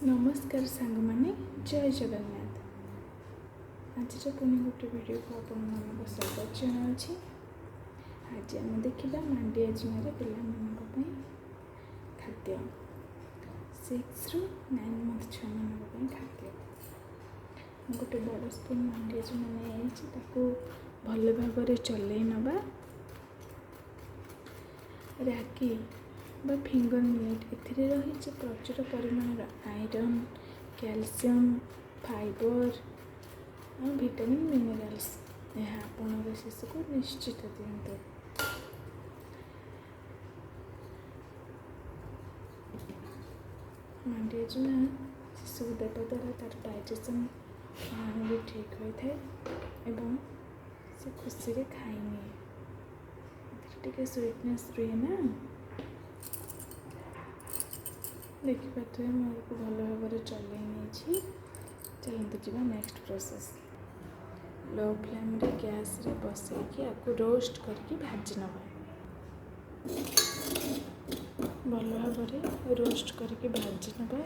नमस्कार सांग माने जय जगन्नाथ। आज पुणी गोटे वीडियो को आपण मानक स्वागत जनावि। आज आम देखा मांडिया जिमार पे खाद्य 6 ରୁ 9 मंथ छुआ मान खाद्य गोटे बड़ स्पून मांडिया जिमा नहीं भल भाव चल नवा। रागी बा फिंगर मिलेट ए रही प्रचुर परिमाण आयरन कैल्शियम फाइबर और विटामिन मिनरल्स। यह आपणर शिशु को निश्चित दिंतु। मांडिया जिमा शिशु को देवा द्वारा तार डाइजेशन भी ठीक होता है एवं से खुशी रे खाइनी टे स्वीटनेस रुए ना। देखिए मोर को भल भाव चल नहीं। चलते जावा नेक्स्ट प्रोसेस। लो फ्लेम रे गैस रे बसैकी आपको रोस्ट करके भाजी नवा। भल भाव रोस्ट करके भाजी नवा।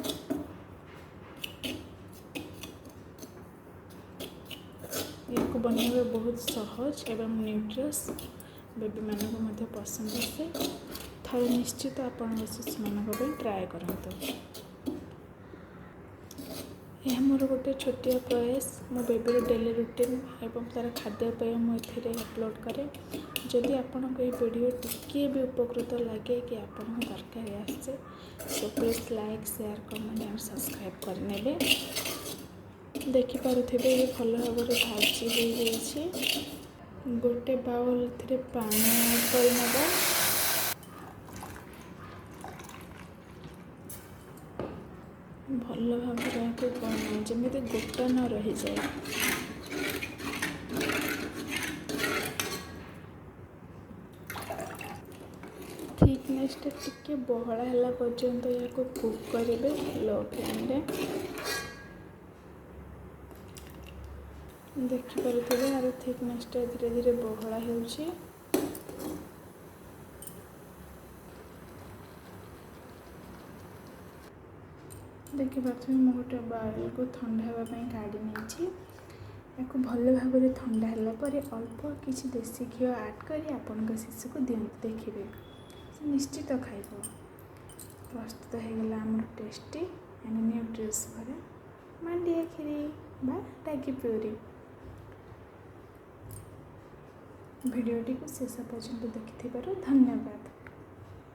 या बनवा बहुत सहज एवं न्यूट्रियस बेबी मानक पसंद आसे। थरे निश्चित आपण शिशु मानक ट्राए करंतु। यह मोर गोटे छोटिया प्रयास मो बेबीर डेली रूटीन एवं तार खाद्यपेय मुझे अपलोड करे। जदि आपण को वीडियो टिके भी उपकृत लगे कि आपण दरकार आसे so please like share comment and subscribe करने। देखिपे ये भल भाव भाजी हो जाए। गोटे बाउल थी पानी ऐड करना। भल भाव जमी गोटा न रही जाए। थिकनेस टिके बहला है पर्यंत या कुक करेंगे लो फ्लेम रे। देखिपे यार थिकनेस धीरे धीरे बहला हो। देखिपे मैं गोटे बाउल को ठंडा हाँपाई काढ़ी नहीं। या भल भाव ठंडा है अल्प किसी देसी घी ऐड कर आपण शिशु को दिखते देखिए से निश्चित खाइब। प्रस्तुत होगा आम टेस्टी एंड न्यूट्रियस भरा मांडिया खीरी बा रागी प्यूरी। वीडियोटी को शेष पर्यंत देखि धन्यवाद।